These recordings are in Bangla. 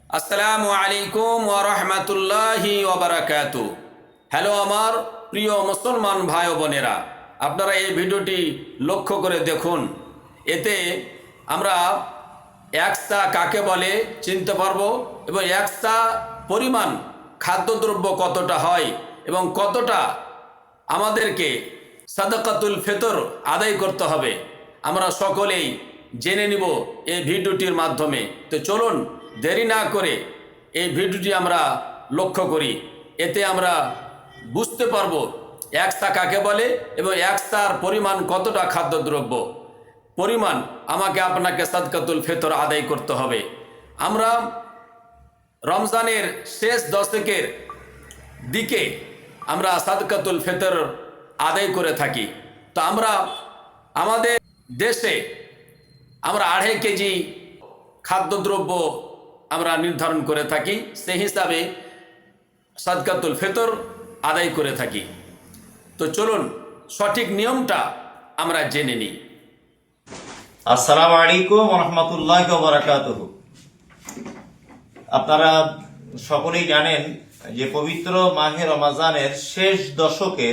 আসসালামু আলাইকুম ওয়া রাহমাতুল্লাহি ওয়া বারাকাতু। হ্যালো আমার প্রিয় মুসলমান ভাই ও বোনেরা, আপনারা এই ভিডিওটি লক্ষ্য করে দেখুন। এতে আমরা একসা কাকে বলে চিনতে পারবো এবং একসা পরিমাণ খাদ্যদ্রব্য কতটা হয় এবং কতটা আমাদেরকে সাদাকাতুল ফিতর আদায় করতে হবে আমরা সকলেই জেনে নিব এই ভিডিওটির মাধ্যমে। তো চলুন দেরি না করে এই ভিডিওটি আমরা লক্ষ্য করি। এতে আমরা বুঝতে পারবো একসা কাকে বলে এবং একসার পরিমাণ কতটা খাদ্যদ্রব্য পরিমাণ আমাকে আপনাকে সাদকাতুল ফিতর আদায় করতে হবে। আমরা রমজানের শেষ দশকের দিকে আমরা সাদকাতুল ফিতর আদায় করে থাকি। তো আমরা আমাদের দেশে আমরা 2.5 কেজি খাদ্যদ্রব্য আমরা নির্ধারণ করে থাকি, সেই হিসাবে সাদকাতুল ফিতর আদায় করে থাকি। তো চলুন সঠিক নিয়মটা আমরা জেনে নিই। আসসালামু আলাইকুম ওয়া রাহমাতুল্লাহি ওয়া বারাকাতুহু। আপনারা সকলেই জানেন যে পবিত্র মাহে রমজানের শেষ দশকে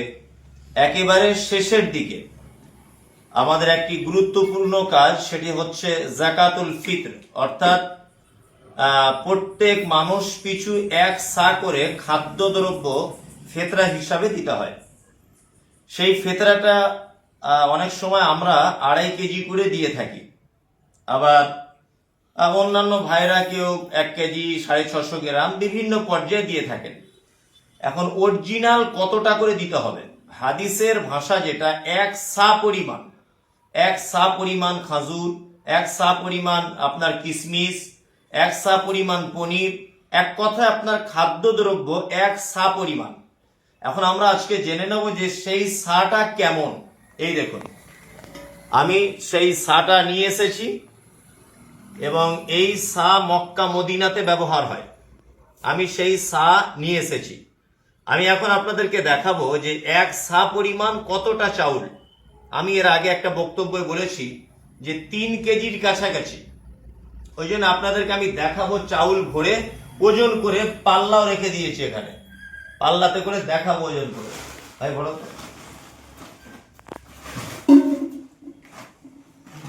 একেবারে শেষের দিকে আমাদের একটি গুরুত্বপূর্ণ কাজ, সেটি হচ্ছে যাকাতুল ফিতর, অর্থাৎ প্রত্যেক মানুষ পিছু 1 সা করে খাদ্যদ্রব্য ফিতরা হিসাবে দিতে হয়। সেই ফিতরাটা অনেক সময় আমরা 2.5 কেজি করে দিয়ে থাকি, আবার অন্যান্য ভাইরা কেউ 1 কেজি 650 গ্রাম বিভিন্ন পর্যায়ে দিয়ে থাকেন। এখন অরিজিনাল কতটা করে দিতে হবে, হাদিসের ভাষা যেটা 1 সা পরিমাণ, 1 সা পরিমাণ খাজুর, 1 সা পরিমাণ আপনার কিশমিশ, 1 সা পরিমাণ পনির, এক কথায় আপনার খাদ্যদ্রব্য 1 সা পরিমাণ। এখন আমরা আজকে জেনে নেব যে সেই সাটা কেমন। এই দেখুন, আমি সেই সাটা নিয়ে এসেছি এবং এই সা মক্কা মদিনাতে ব্যবহার হয়। আমি সেই সা নিয়ে এসেছি। আমি এখন আপনাদেরকে দেখাবো যে 1 সা পরিমাণ কতটা চাউল। আমি এর আগে একটা বক্তব্যে বলেছি যে 3 কেজির কাছাকাছি, ওই জন্য আপনাদেরকে আমি দেখাবো চাউল ভরে ওজন করে পাল্লাও রেখে দিয়েছি, এখানে পাল্লাতে করে দেখাবো ওজন করে। ভাই বলো তো,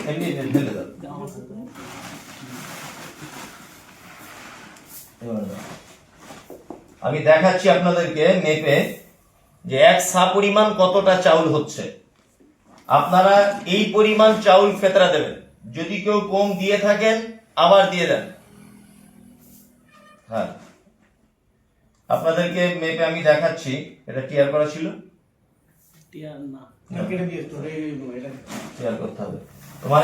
এমনি ঢেলে দাও। আমি দেখাচ্ছি আপনাদেরকে মেপে যে 1 সা পরিমাণ কতটা চাউল হচ্ছে। আপনারা এই পরিমাণ চাউল ফিতরা দেবেন। যদি কেউ কম দিয়ে থাকেন আবার দিয়ে দেন। হ্যাঁ, আপনাদেরকে মেপে আমি দেখাচ্ছি। এটা টিয়ার করা ছিল, টিয়ার করতে হবে। তোমার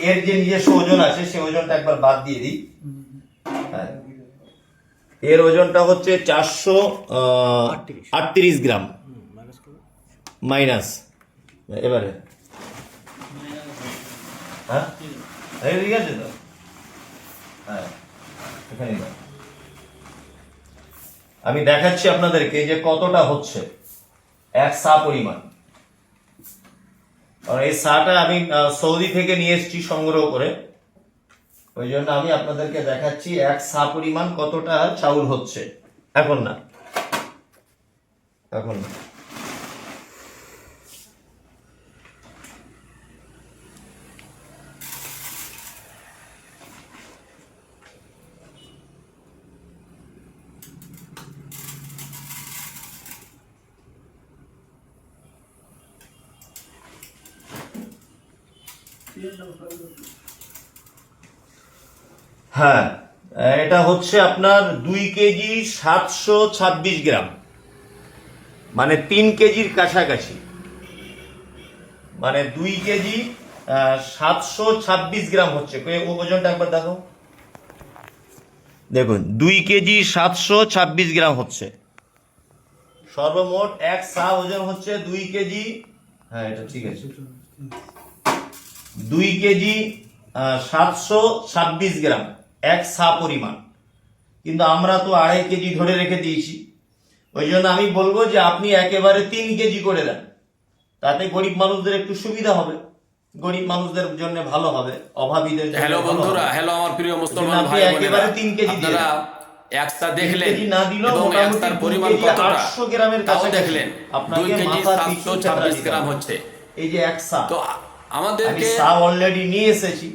এর যে নিজস্ব ওজন আছে সেই ওজনটা একবার বাদ দিয়ে দিই। হ্যাঁ, এর ওজনটা হচ্ছে 438 গ্রাম মাইনাস। এবারে হ্যাঁ ঠিক আছে তো, হ্যাঁ এখানে আমি দেখাচ্ছি আপনাদেরকে যে কতটা হচ্ছে 1 সা পরিমাণ। আর এই সাটা আমি সৌদি থেকে নিয়ে এসেছি সংগ্রহ করে, ওই জন্য আমি আপনাদেরকে দেখাচ্ছি 1 সা পরিমাণ কতটা চাউল হচ্ছে। এখন না, এখন না। হ্যাঁ, এটা হচ্ছে আপনার 2 কেজি 726 গ্রাম, মানে 3 কেজির কাছাকাছি, মানে 2 কেজি 726 গ্রাম হচ্ছে। ওজনটা একবার দেখো, দেখুন 2 কেজি 726 গ্রাম হচ্ছে। সর্বমোট 1 সা ওজন হচ্ছে 2 কেজি, হ্যাঁ এটা ঠিক আছে, 2 কেজি 726 গ্রাম 1 সা পরিমাণ। কিন্তু আমরা তো 2.5 কেজি ধরে রেখে দিয়েছি, ওই জন্য আমি বলবো যে আপনি একেবারে 3 কেজি করে দেন, তাতে গরিব মানুষদের একটু সুবিধা হবে। গরিব মানুষদের জন্য ভালো হবে, অভাবীদের জন্য হ্যালো ভালো বন্ধুরা, হবে। হ্যালো আমার প্রিয় মুসলমান আপনি ভাই বোনেরা, একেবারে 3 কেজি দিয়ে আপনারা দেন। একসা 3 দেখলেন কেজি না দিলেও এবং মোটামুটি একসার 2 পরিমাণ কেজি কতটা 800 গ্রামের তাও কাছাকাছি দেখলেন। 2 আপনাকে কেজি মাথা পিছু 726 গ্রাম হচ্ছে। এই যে এক সা, তো আমি আমাদেরকে সা অলরেডি নিয়ে এসেছি।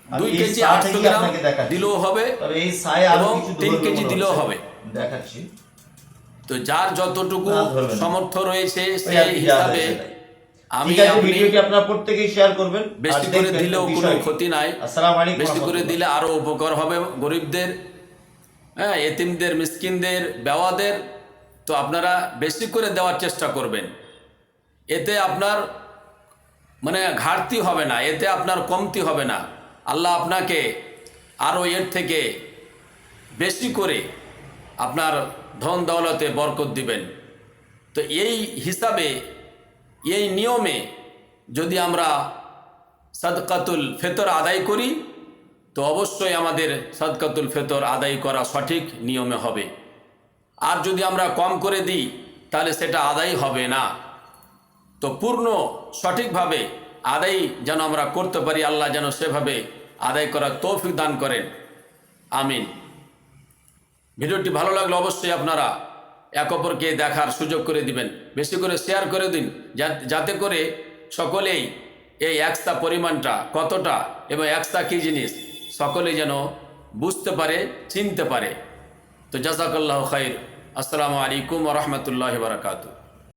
2 আমি এই কেজি সা 800 থেকে গ্রাম আপনাকে দেখাচ্ছি। দিলেও হবে তবে এই সায় আরো এবং কিছু 3 ধরবে কেজি মনে দিলেও হচ্ছে। হবে। দেখাচ্ছি। তো যার যতটুকু না, ধরবে না। সামর্থ্য রয়েছে ওই সেই আর কি যা হিসাবে হয়েছে তাই। আমি ঠিক আছে, আপনি ভিডিওটি আপনারা প্রত্যেকেই শেয়ার করবেন। বেশি আর করে দেখবেন দিলেও কোনো বিষয়টি। ক্ষতি নাই। আসসালামু আলাইকুম বেশি করে রহমতুল্লাহ। দিলে আরো উপকার হবে গরিবদের, হ্যাঁ, এতিমদের, মিসকিনদের, বেওয়াদের। তো আপনারা বেশি করে দেওয়ার চেষ্টা করবেন। এতে আপনার মানে ঘাটতি হবে না, এতে আপনার কমতি হবে না। আল্লাহ আপনাকে আরও এর থেকে বেশি করে আপনার ধন দৌলতে বরকত দিবেন। তো এই হিসাবে, এই নিয়মে যদি আমরা সাদকাতুল ফিতর আদায় করি, তো অবশ্যই আমাদের সাদকাতুল ফিতর আদায় করা সঠিক নিয়মে হবে। আর যদি আমরা কম করে দিই তাহলে সেটা আদায় হবে না। তো পূর্ণ সঠিকভাবে আদায় যেন আমরা করতে পারি, আল্লাহ যেন সেভাবে আদায় করার তৌফিক দান করেন, আমিন। ভিডিওটি ভালো লাগলে অবশ্যই আপনারা এক অপরকে দেখার সুযোগ করে দিবেন, বেশি করে শেয়ার করে দিন, যাতে করে সকলেই এই একস্তা পরিমাণটা কতটা এবং একস্তা কী জিনিস সকলেই যেন বুঝতে পারে, চিনতে পারে। তো জাযাকাল্লাহু খাইর। আসসালামু আলাইকুম ওয়া রাহমাতুল্লাহি ওয়া বারাকাতুহু।